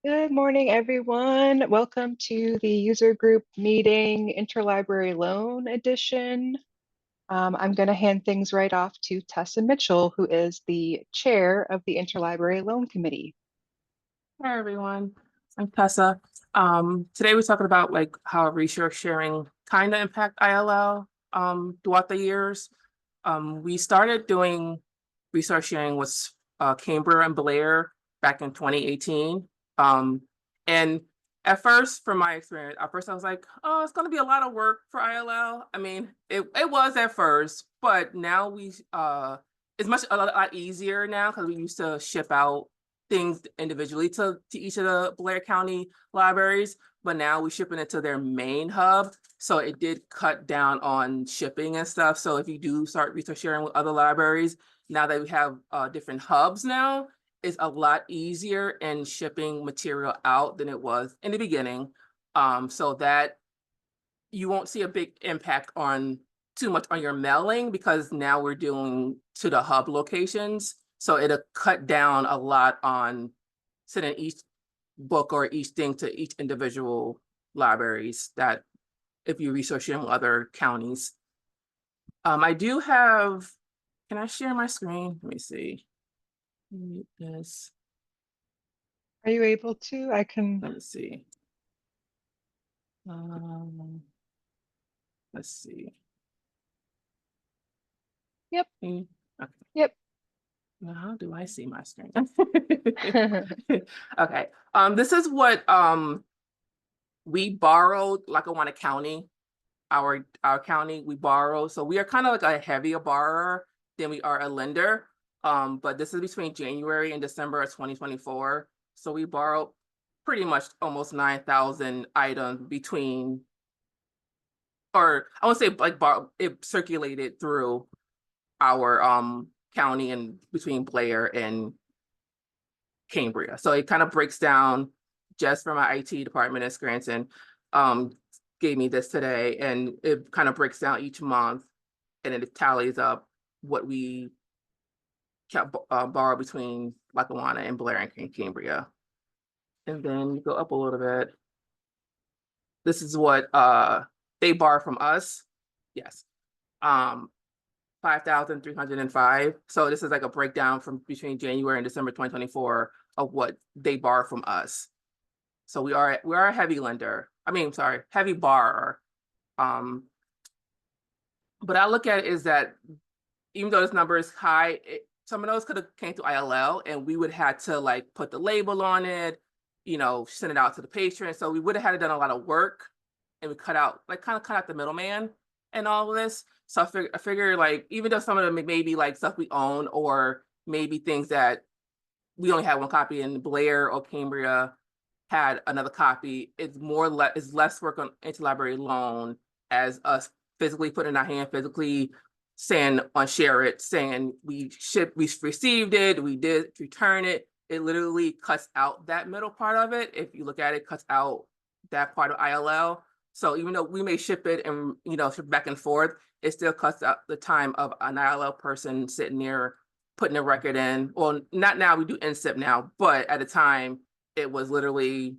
Good morning, everyone. Welcome to the user group meeting interlibrary loan edition. I'm going to hand things right off to Tessa Mitchell, who is the chair of the interlibrary loan committee. Hi everyone, I'm Tessa. Today we're talking about how resource sharing kind of impact ILL throughout the years. We started doing resource sharing with Cambria and Blair back in 2018. And at first, from my experience, at first I was like, oh, it's going to be a lot of work for ILL. I mean, it was at first, but now it's a lot easier now because we used to ship out things individually to each of the Blair County libraries, but now we're shipping it to their main hub. So it did cut down on shipping and stuff. So if you do start resource sharing with other libraries, now that we have different hubs now, it's a lot easier in shipping material out than it was in the beginning. So that you won't see a big impact on too much on your mailing because now we're doing to the hub locations. So it'll cut down a lot on sending each book or each thing to each individual libraries that if you research in other counties. I do have, can I share my screen? Let me see. Yes. Are you able to? I can. Let me see. Let's see. Yep. Okay. Yep. Now, how do I see my screen? Okay. This is what we borrowed Lackawanna County, our county, we borrow. So we are kind of like a heavier borrower than we are a lender. But this is between January and December of 2024. So we borrowed pretty much almost 9,000 items between, or I won't say it circulated through our county and between Blair and Cambria. So it kind of breaks down just for my IT department at Scranton, gave me this today, and it kind of breaks down each month and it tallies up what we kept borrow between Lackawanna and Blair and Cambria. And then you go up a little bit. This is what they borrow from us. Yes. 5,305. So this is like a breakdown from between January and December 2024 of what they borrow from us. So we are a heavy lender. I mean, sorry, heavy borrower. But I look at it is that even though this number is high, some of those could have came to ILL and we would have to like put the label on it, send it out to the patron. So we would have had to done a lot of work and we kind of cut out the middleman and all of this. So I figure like, even though some of them may be like stuff we own or maybe things that we only have one copy and Blair or Cambria had another copy, it's less work on interlibrary loan as us physically putting in our hand, physically saying on share it, saying we received it, we did return it. It literally cuts out that middle part of it. If you look at it, cuts out that part of ILL. So even though we may ship it and ship back and forth, it still cuts out the time of an ILL person sitting there putting a record in. Well, not now, we do NSIP now, but at the time it was literally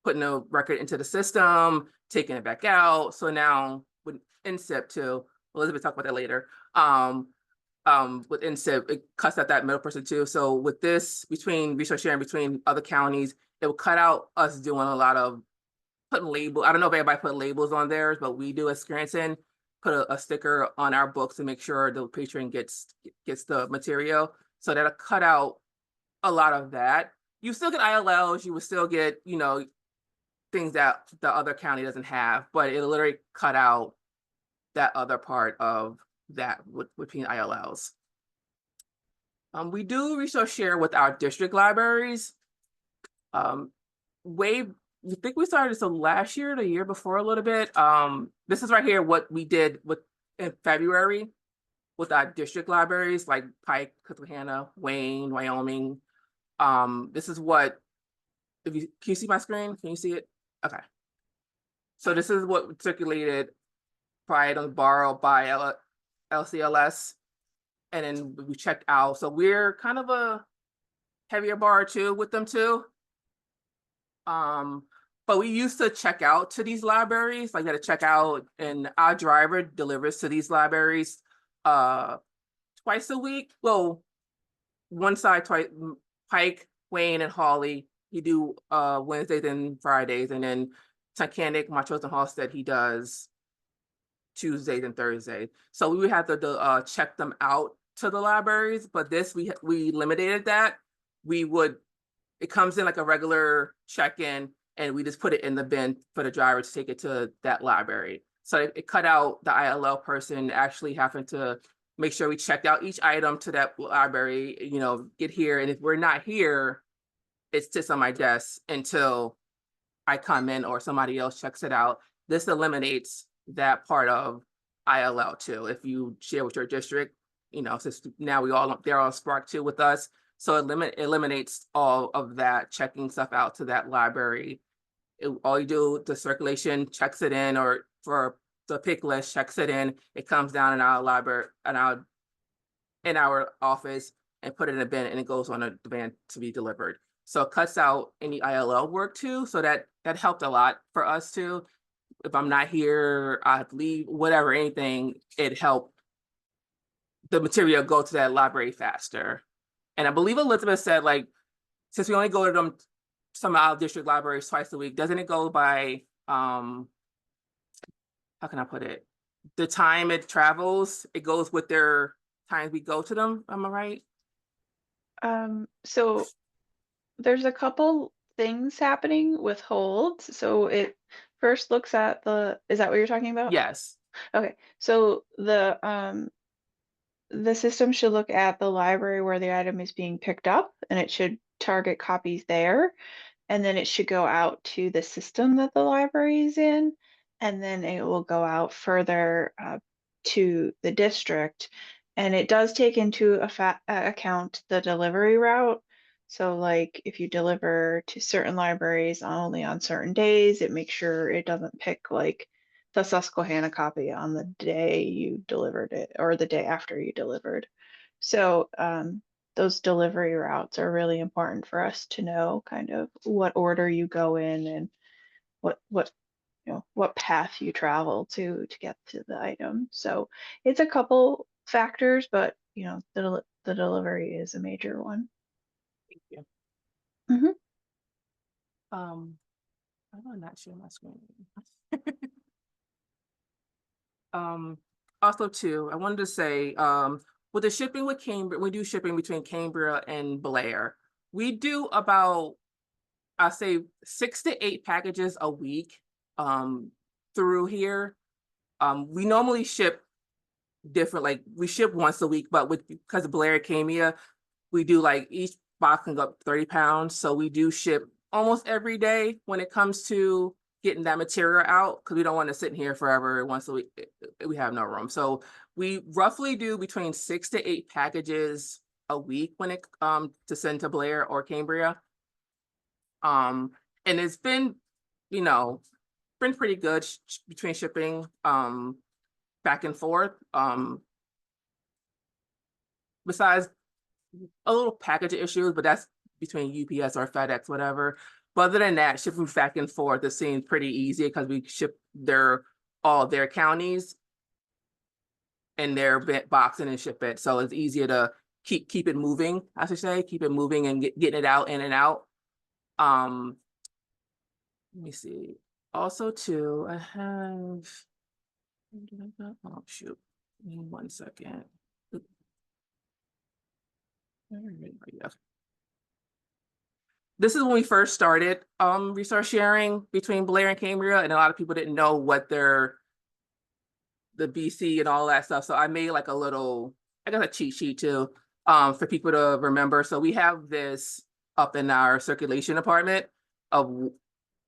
putting a record into the system, taking it back out. So now with NSIP too, Elizabeth talked about that later. With NSIP, it cuts out that middle person too. So with this, between resource sharing between other counties, it will cut out us doing a lot of putting labels. I don't know if everybody put labels on theirs, but we do at Scranton, put a sticker on our books to make sure the patron gets the material. So that'll cut out a lot of that. You still get ILLs, you would still get, things that the other county doesn't have, but it'll literally cut out that other part of that between ILLs. We do resource share with our district libraries. I think we started so last year, the year before a little bit. This is right here what we did in February with our district libraries like Pike, Susquehanna, Wayne, Wyoming. This is what, can you see my screen? Can you see it? Okay. So this is what circulated prior to borrowed by LCLS. And then we checked out. So we're kind of a heavier borrower too with them too. But we used to check out to these libraries, like you had to check out, and our driver delivers to these libraries twice a week. Well, one side twice, Pike, Wayne, and Hawley. He do Wednesdays and Fridays, and then Tunkhannock, Montrose, and Halstead, he does Tuesdays and Thursdays. So we would have to check them out to the libraries, but this we eliminated that. We would it comes in like a regular check-in, and we just put it in the bin for the driver to take it to that library. So it cut out the ILL person actually having to make sure we checked out each item to that library, you know, get here. And if we're not here, it sits on my desk until I come in or somebody else checks it out. This eliminates that part of ILL too. If you share with your district, you know, since now they're all Spark 2 with us. So it eliminates all of that checking stuff out to that library. All you do, the circulation checks it in, or for the pick list checks it in. It comes down in our library, in our office, and put it in a bin, and it goes on a van to be delivered. So it cuts out any ILL work too. So that helped a lot for us too. If I'm not here, I have to leave, whatever, anything, it helped the material go to that library faster. And I believe Elizabeth said, like, since we only go to some of our district libraries twice a week, doesn't it go by, how can I put it? The time it travels, it goes with their times we go to them. Am I right? So there's a couple things happening with holds. So it first looks at is that what you're talking about? Yes. Okay. So the system should look at the library where the item is being picked up, and it should target copies there. And then it should go out to the system that the library is in, and then it will go out further to the district. And it does take into account the delivery route. So like if you deliver to certain libraries only on certain days, it makes sure it doesn't pick like the Susquehanna copy on the day you delivered it or the day after you delivered. So those delivery routes are really important for us to know kind of what order you go in and what what path you travel to get to the item. So it's a couple factors, but the delivery is a major one. Thank you. Mm-hmm. I'm not share my screen. Also too, I wanted to say, with the shipping with Cambria, we do shipping between Cambria and Blair. We do about, I say 6 to 8 packages a week through here. We normally ship different, like we ship once a week, but because of Blair came here, we do like each box can go up 30 pounds. So we do ship almost every day when it comes to getting that material out, because we don't want to sit in here forever. Once a week, we have no room. So we roughly do between 6 to 8 packages a week when it to send to Blair or Cambria. And it's been, you know, been pretty good between shipping back and forth. Besides a little package issues, but that's between UPS or FedEx, whatever. But other than that, shipping back and forth, it seems pretty easy because we ship all their counties and their boxing and ship it. So it's easier to keep it moving, I should say, keep it moving and getting it out in and out. Let me see. Also, too, I have. Oh shoot! Give me 1 second. This is when we first started resource sharing between Blair and Cambria, and a lot of people didn't know what the BC and all that stuff. So I made like I got a cheat sheet too, for people to remember. So we have this up in our circulation department of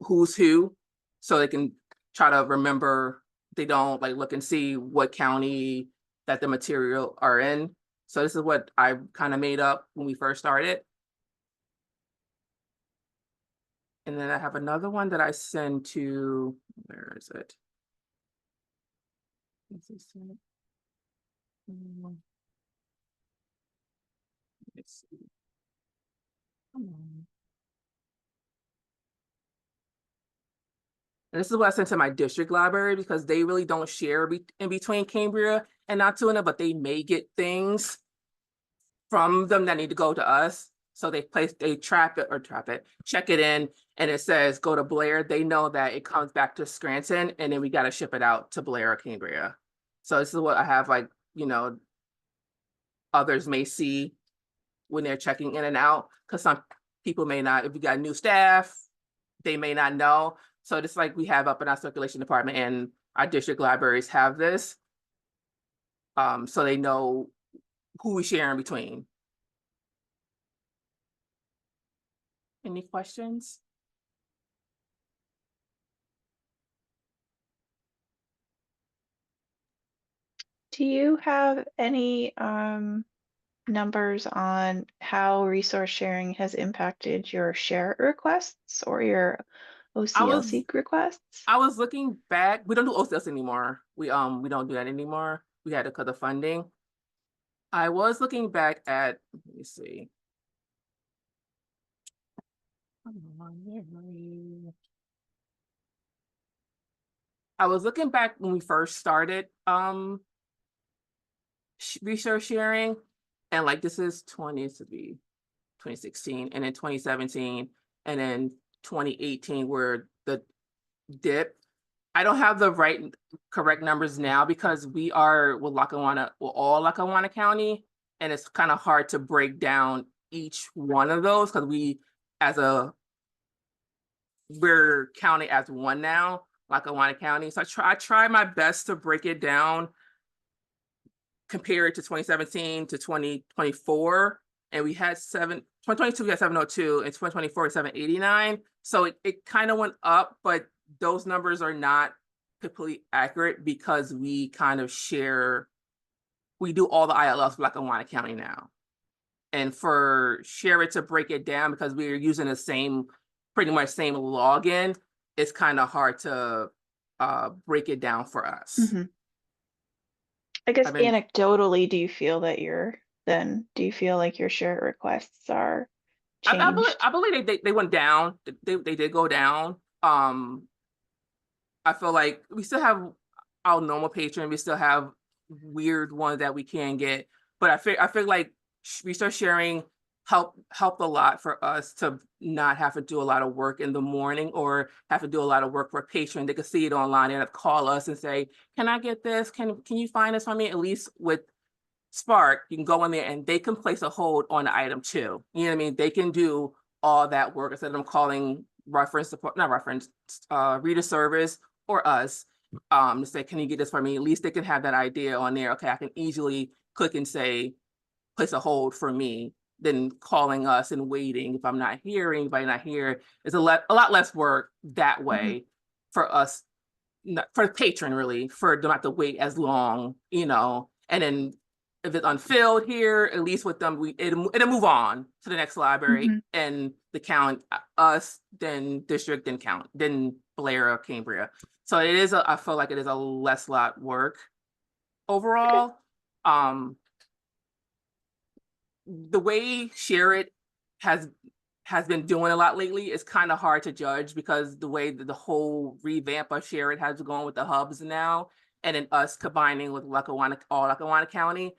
who's who, so they can try to remember. They don't like look and see what county that the material are in. So this is what I kind of made up when we first started. And then I have another one that I send to, where is it? Let's see. Come on. And this is what I sent to my district library because they really don't share in between Cambria and Altoona, but they may get things from them that need to go to us. So they check it in, and it says go to Blair. They know that it comes back to Scranton, and then we got to ship it out to Blair or Cambria. So this is what I have, like, others may see when they're checking in and out, because some people may not, if we got new staff, they may not know. So just like we have up in our circulation department, and our district libraries have this. So they know who we share in between. Any questions? Do you have any numbers on how resource sharing has impacted your share requests or your OCLC requests? I was looking back. We don't do OCLC anymore. We don't do that anymore. We had to cut the funding. I was looking back at, let me see. I was looking back when we first started research sharing, and like this is 2016, and then 2017, and then 2018 were the dip. I don't have the correct numbers now because we are with all Lackawanna County, and it's kind of hard to break down each one of those because we're counting as one now, Lackawanna County. So I try my best to break it down, compare it to 2017 to 2024, and we had 2022 we had 702, and 2024 789. So it kind of went up, but those numbers are not completely accurate because we kind of we do all the ILLs for Lackawanna County now. And for share it to break it down, because we're using the pretty much same login, it's kind of hard to break it down for us. Mm-hmm. I guess anecdotally, do you feel like your share requests are changed? I believe they went down. They did go down. I feel like we still have our normal patron. We still have weird ones that we can get, but I feel like research sharing helped a lot for us to not have to do a lot of work in the morning or have to do a lot of work for a patron. They could see it online and call us and say, "Can I get this? Can you find this for me?" At least with Spark, you can go in there and they can place a hold on the item too. You know what I mean? They can do all that work instead of them calling reader service or us to say, "Can you get this for me?" At least they can have that idea on there. Okay, I can easily click and say, place a hold for me, than calling us and waiting. If I'm not here, anybody not here, it's a lot less work that way for us, for the patron really, for them not to wait as long, and then if it's unfilled here, at least with them, it'll move on to the next library and the count us, then district, then count, then Blair or Cambria. So it is I feel like it is a less lot work overall. The way Share It has been doing a lot lately is kind of hard to judge because the way that the whole revamp of Share It has gone with the hubs now, and then us combining with Lackawanna County,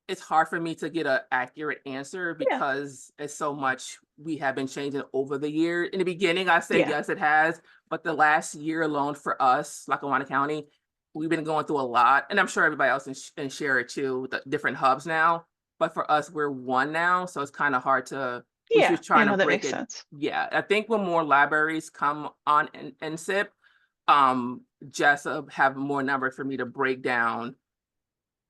it's hard for me to get an accurate answer because it's so much we have been changing over the year. In the beginning, I said yes, it has, but the last year alone for us, Lackawanna County, we've been going through a lot, and I'm sure everybody else in Share It too, with the different hubs now. But for us, we're one now, so it's kind of hard to. Yeah, just trying to that break makes it. Sense. Yeah, I think when more libraries come on NSIP, just have more numbers for me to break down,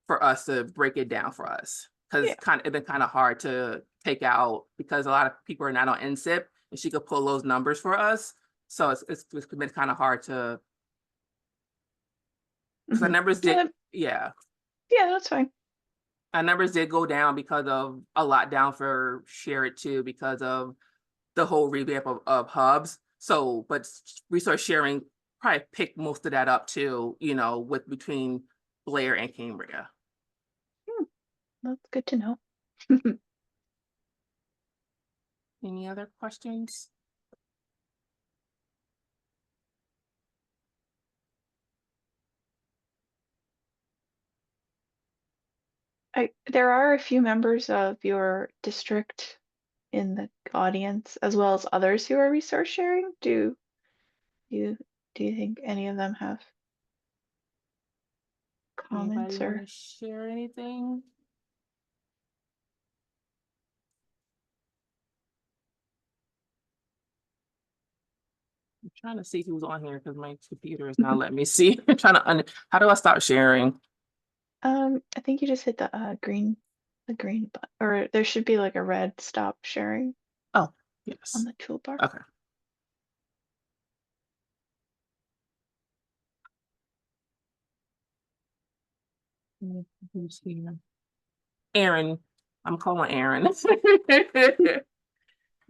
for us to break it down for us, because it's been kind of hard to take out because a lot of people are not on NSIP, and she could pull those numbers for us. So it's been kind of hard to. The numbers did, yeah, that's fine. Our numbers did go down because of a lot down for Share It too, because of the whole revamp of hubs. So, but resource sharing probably picked most of that up too, with between Blair and Cambria. That's good to know. Any other questions? There are a few members of your district in the audience, as well as others who are resource sharing. You do you think any of them have Anybody comments want or? to share anything? I'm trying to see who's on here because my computer is not letting me see. I'm trying to how do I stop sharing? I think you just hit the green button, or there should be like a red stop sharing Oh, on yes. the toolbar. Okay. Who's here? Aaron. I'm calling Aaron.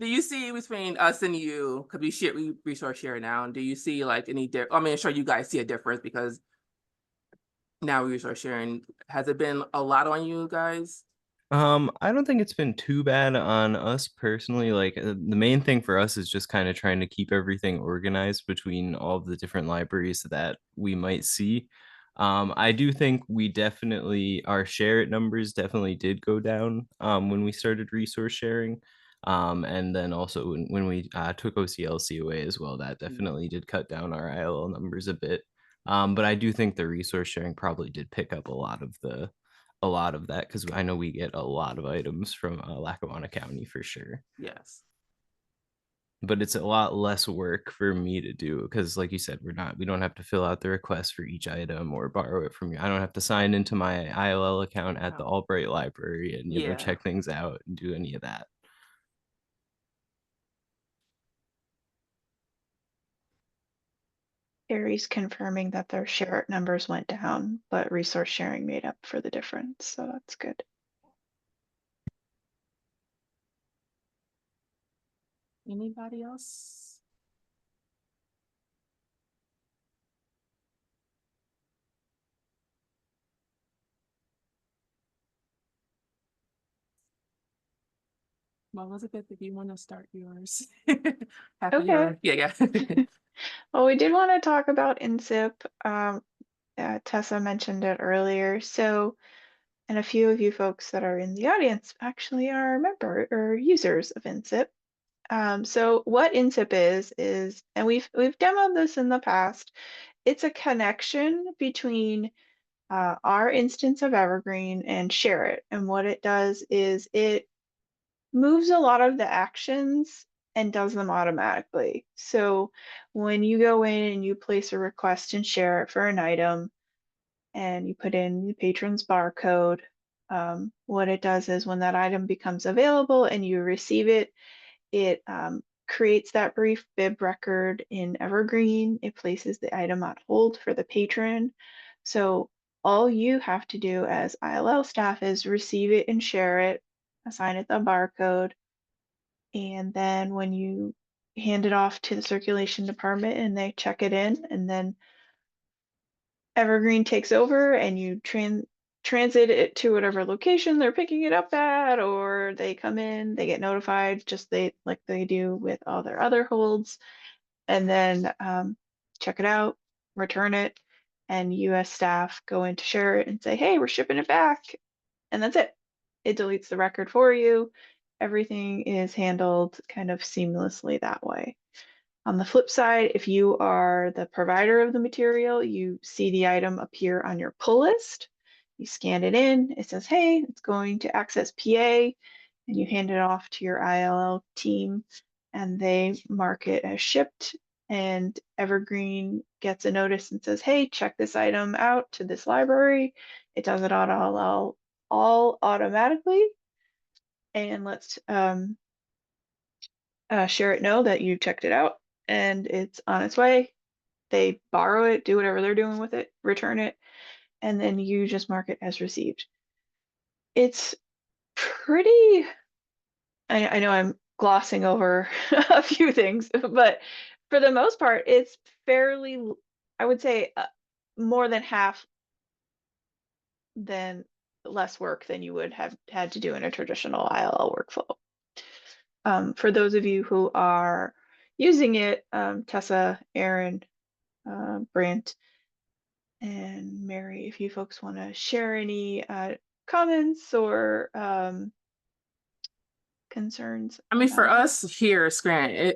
Do you see between us and you, because we resource share now, and do you see like any I mean, I'm sure you guys see a difference because now we resource sharing. Has it been a lot on you guys? I don't think it's been too bad on us personally. Like the main thing for us is just kind of trying to keep everything organized between all of the different libraries that we might see. I do think we definitely our share it numbers definitely did go down when we started resource sharing. And then also when we took OCLC away as well, that definitely did cut down our ILL numbers a bit. But I do think the resource sharing probably did pick up a lot of that because I know we get a lot of items from Lackawanna County for sure. Yes. But it's a lot less work for me to do because, like you said, we don't have to fill out the request for each item or borrow it from you. I don't have to sign into my ILL account at the Wow. Albright Library and Yeah. check things out and do any of that. Aries confirming that their share it numbers went down, but resource sharing made up for the difference, so that's good. Anybody else? Well, Elizabeth, if you want to start yours. Happy Okay. yeah. Well, we did want to talk about INSIP. Tessa mentioned it earlier. So, and a few of you folks that are in the audience actually are member or users of INSIP. So what INSIP is, and we've demoed this in the past, it's a connection between our instance of Evergreen and Share It. And what it does is it moves a lot of the actions and does them automatically. So when you go in and you place a request and share it for an item and you put in the patron's barcode, what it does is when that item becomes available and you receive it, it creates that brief bib record in Evergreen. It places the item on hold for the patron. So all you have to do as ILL staff is receive it and share it, assign it the barcode, and then when you hand it off to the circulation department and they check it in, and then Evergreen takes over and you transit it to whatever location they're picking it up at, or they come in, they get notified just like they do with all their other holds, and then check it out, return it, and US staff go in to share it and say, hey, we're shipping it back, and that's it. It deletes the record for you. Everything is handled kind of seamlessly that way. On the flip side, if you are the provider of the material, you see the item appear on your pull list. You scan it in, it says, hey, it's going to Access PA, and you hand it off to your ILL team, and they mark it as shipped. And Evergreen gets a notice and says, hey, check this item out to this library. It does it all automatically, and let's Share It know that you checked it out and it's on its way. They borrow it, do whatever they're doing with it, return it, and then you just mark it as received. It's pretty, I know I'm glossing over a few things, but for the most part, it's fairly, I would say, more than half than less work than you would have had to do in a traditional ILL workflow. For those of you who are using it, Tessa, Aaron, Brant, and Mary, if you folks want to share any comments or concerns? I mean, for about it? us here, Scranton,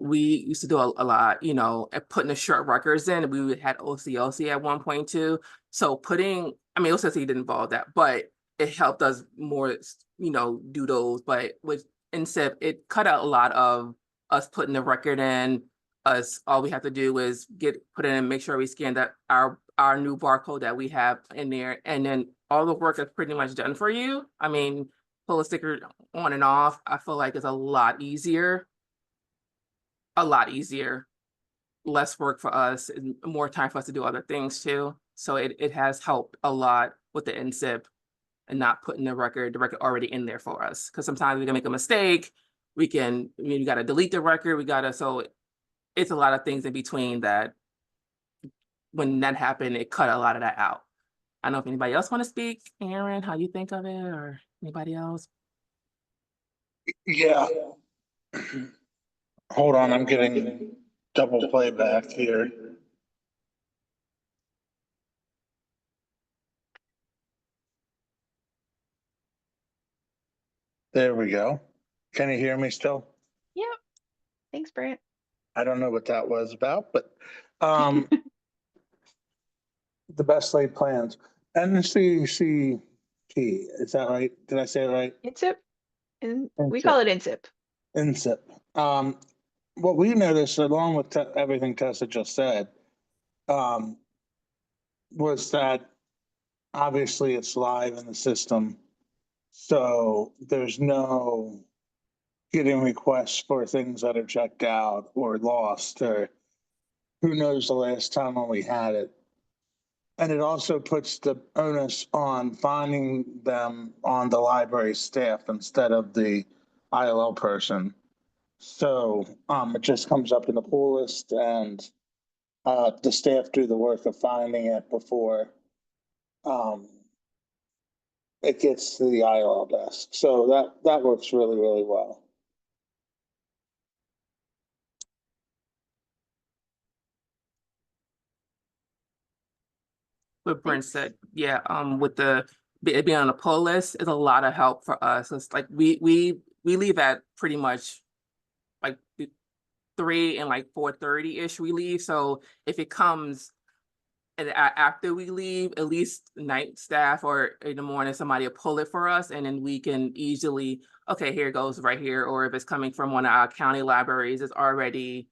we used to do a lot, you know, at putting the short records in. We had OCLC at one point too. So OCLC didn't involve that, but it helped us more, you know, do those. But with INSIP, it cut out a lot of us putting the record in. All we have to do is put it in, make sure we scan that our new barcode that we have in there, and then all the work is pretty much done for you. I mean, pull a sticker on and off, I feel like it's a lot easier, less work for us, and more time for us to do other things too. So it has helped a lot with the NSIP and not putting the record already in there for us. Because sometimes we can make a mistake. We got to delete the record. So it's a lot of things in between that when that happened, it cut a lot of that out. I don't know if anybody else want to speak. Aaron, how you think of it, or anybody else? Yeah. Hold on, I'm getting double playback here. There we go. Can you hear me still? Yep. Thanks, Brant. I don't know what that was about, but the best laid plans. NCCP, is that right? Did I say it right? INSIP. And we call it INSIP. INSIP. What we noticed, along with everything Tessa just said, was that obviously it's live in the system. So there's no getting requests for things that are checked out or lost, or who knows the last time when we had it. And it also puts the onus on finding them on the library staff instead of the ILL person. So it just comes up in the pull list, and the staff do the work of finding it before it gets to the ILL desk. So that works really, really well. What Brent said, yeah, with it being on a pull list is a lot of help for us. It's like we leave at pretty much like 3 and like 4:30-ish we leave. So if it comes and after we leave, at least night staff or in the morning, somebody will pull it for us, and then we can easily, okay, here it goes right here. Or if it's coming from one of our county libraries, it's already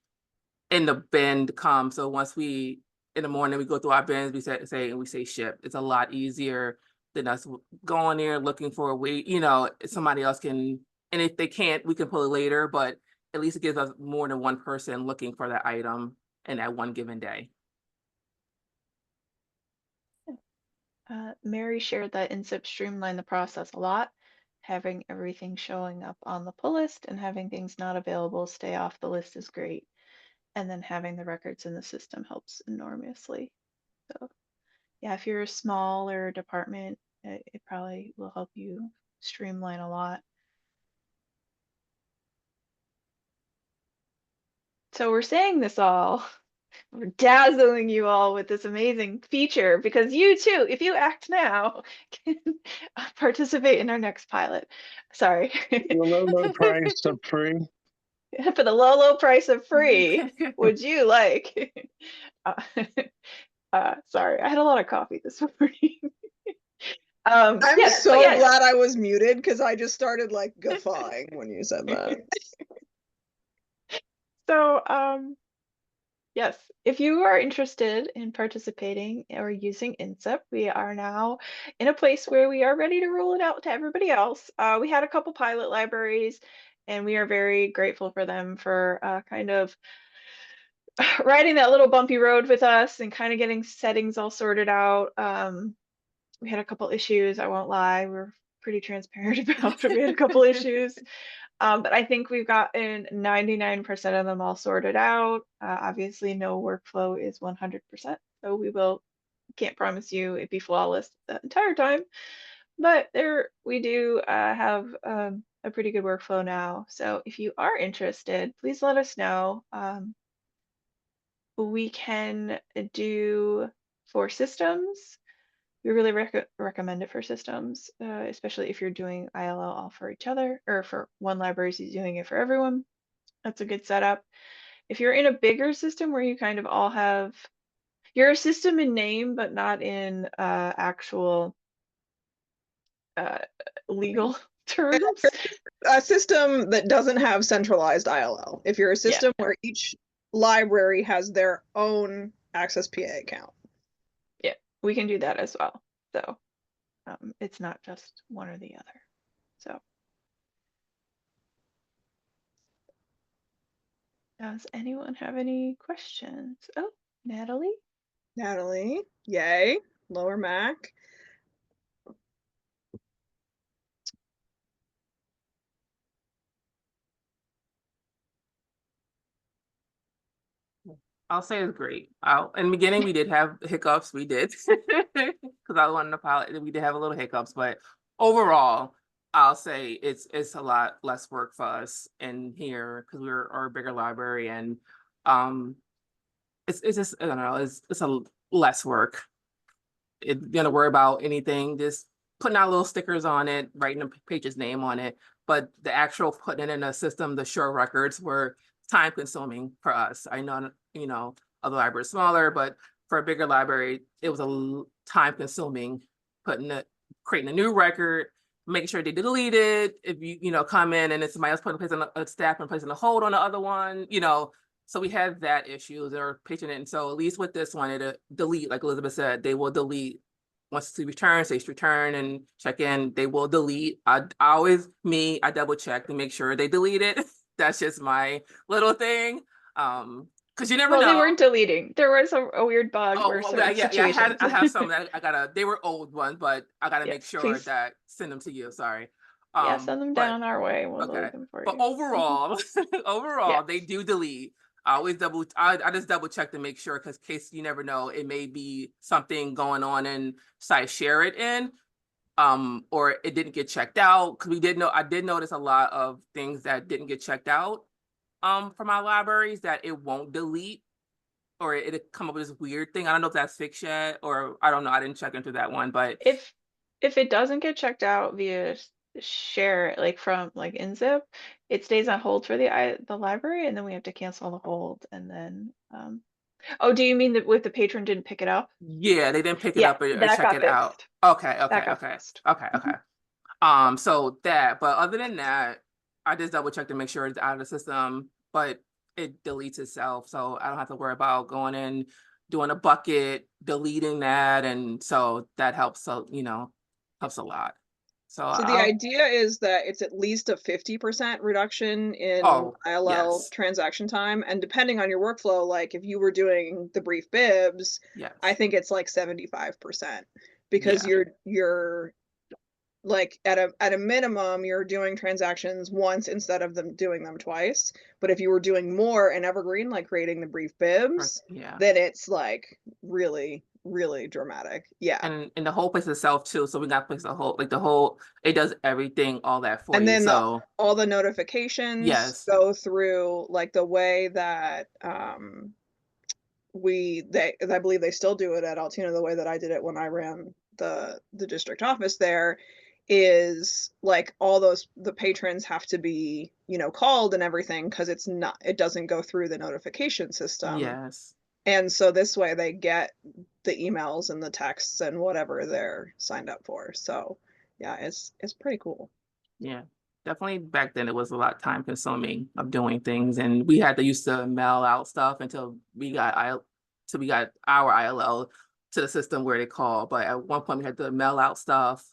in the bin to come. So once in the morning, we go through our bins, we say ship. It's a lot easier than us going there looking for a way, you know, somebody else can, and if they can't, we can pull it later, but at least it gives us more than one person looking for that item in that one given day. Mary shared that INSIP streamlined the process a lot, having everything showing up on the pull list and having things not available stay off the list is great. And then having the records in the system helps enormously. So yeah, if you're a smaller department, it probably will help you streamline a lot. So we're saying this all, we're dazzling you all with this amazing feature because you too, if you act now, can participate in our next pilot. Sorry. The low price of free. For the low price of free, would you like? Sorry, I had a lot of coffee this morning. I'm yes, so yes. glad I was muted because I just started like guffawing when you said that. So, yes, if you are interested in participating or using INSIP, we are now in a place where we are ready to roll it out to everybody else. We had a couple pilot libraries, and we are very grateful for them for kind of riding that little bumpy road with us and kind of getting settings all sorted out. We had a couple issues, I won't lie. We're pretty transparent about it. We had a couple issues. But I think we've gotten 99% of them all sorted out. Obviously, no workflow is 100%, so can't promise you it'd be flawless the entire time. But we do have a pretty good workflow now. So if you are interested, please let us know. We can do for systems. we really recommend it for systems, especially if you're doing ILL all for each other, or for one library is doing it for everyone. That's a good setup. If you're in a bigger system where you kind of all have, you're a system in name, but not in actual legal terms. A system that doesn't have centralized ILL. If you're a system where each library has their own Access PA account. Yeah, we can do that as well. So it's not just one or the other. So does anyone have any questions? Oh, Natalie? Natalie, yay. Lower Mac. I'll say it's great. In the beginning, we did have hiccups. We did, because I wanted to pilot. We did have a little hiccups, but overall, I'll say it's a lot less work for us in here because we're our bigger library, and it's just, I don't know, it's a less work. It's gonna worry about anything, just putting out little stickers on it, writing the page's name on it. But the actual putting it in a system, the short records were time consuming for us. I know, other libraries smaller, but for a bigger library, it was time consuming creating a new record, making sure they delete it. If you come in and it's somebody else putting a staff and placing a hold on the other one, so we had that issue. They're pitching it. And so at least with this one, it'll delete, like Elizabeth said, they will delete once it's returned, say it's returned and check in, they will delete. I double check to make sure they delete it. That's just my little thing. Because you never know. Well, they weren't deleting. There was a weird bug where certain situations. I have some that they were old ones, but I gotta make sure please. that send them to you. Sorry. Send them down our way. We'll delete them for you. But overall, they do delete. I just double check to make sure, because in case you never know, it may be something going on in site share it in, or it didn't get checked out. Because I did notice a lot of things that didn't get checked out, from our libraries, that it won't delete, or it'll come up with this weird thing. I don't know if that's fixed yet, or I don't know. I didn't check into that one, but if it doesn't get checked out via share, like from InZip, it stays on hold for the library, and then we have to cancel the hold, and then oh, do you mean that with the patron didn't pick it up? Yeah, they didn't pick it up or that check got it fixed. out. Okay. So that, but other than that, I just double check to make sure it's out of the system, but it deletes itself, so I don't have to worry about going in, doing a bucket, deleting that, and so that helps. So helps a lot. So the idea is that it's at least a 50% reduction in ILL transaction time. And depending on your workflow, like if you were doing the brief bibs, I think it's like 75%, because you're like at a minimum, you're doing transactions once instead of doing them twice. But if you were doing more in Evergreen, like creating the brief bibs, then it's like really dramatic. And the whole place itself too. So we got place the whole it does everything, all that for and you. then So all the notifications go through like the way that I believe they still do it at Altoona, the way that I did it when I ran the district office there, is like all the patrons have to be called and everything, because it doesn't go through the notification system. And so this way they get the emails and the texts and whatever they're signed up for. So yeah, it's pretty cool. Yeah, definitely back then it was a lot time consuming of doing things, and we had to used to mail out stuff until we got our ILL to the system where they call. But at one point we had to mail out stuff,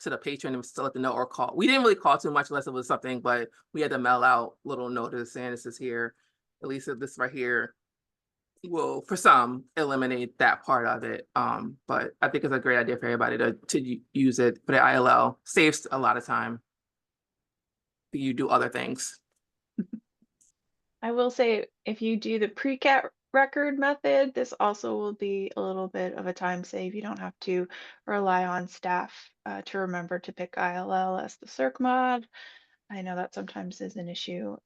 to the patron and still let them know, or call. We didn't really call too much unless it was something, but we had to mail out little notice saying this is here. At least this right here will, for some, eliminate that part of it. But I think it's a great idea for everybody to use it for the ILL. Saves a lot of time. You do other things. I will say, if you do the pre-cat record method, this also will be a little bit of a time save. You don't have to rely on staff to remember to pick ILL as the circ mod. I know that sometimes is an issue.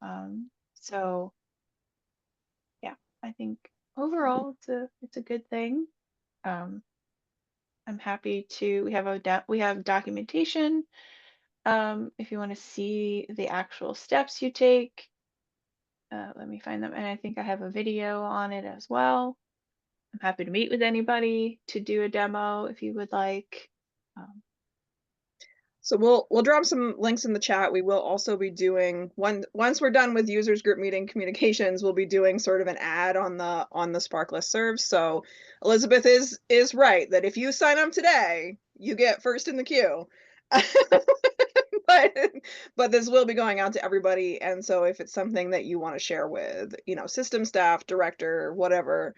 So yeah, I think overall it's a good thing. I'm happy to, we have documentation. If you want to see the actual steps you take, let me find them. And I think I have a video on it as well. I'm happy to meet with anybody to do a demo if you would like. So we'll drop some links in the chat. We will also be doing once we're done with users group meeting communications, we'll be doing sort of an ad on the Spark listserv. So Elizabeth is right that if you sign up today, you get first in the queue. but this will be going out to everybody, and so if it's something that you want to share with, you know, system staff, director, whatever,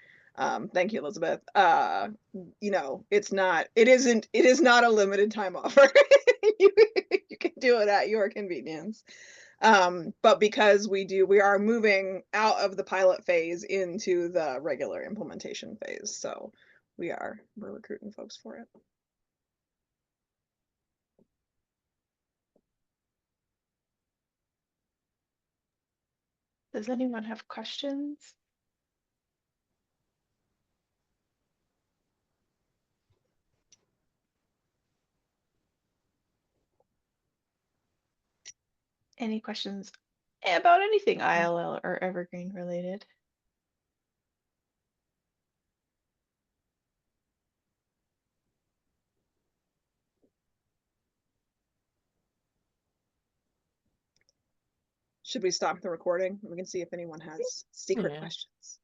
thank you, Elizabeth. You know, it is not a limited time offer. you, you can do it at your convenience. But because we are moving out of the pilot phase into the regular implementation phase, so we're recruiting folks for it. Does anyone have questions? Any questions about anything ILL or Evergreen related? Should we stop the recording? We can see if anyone has secret questions.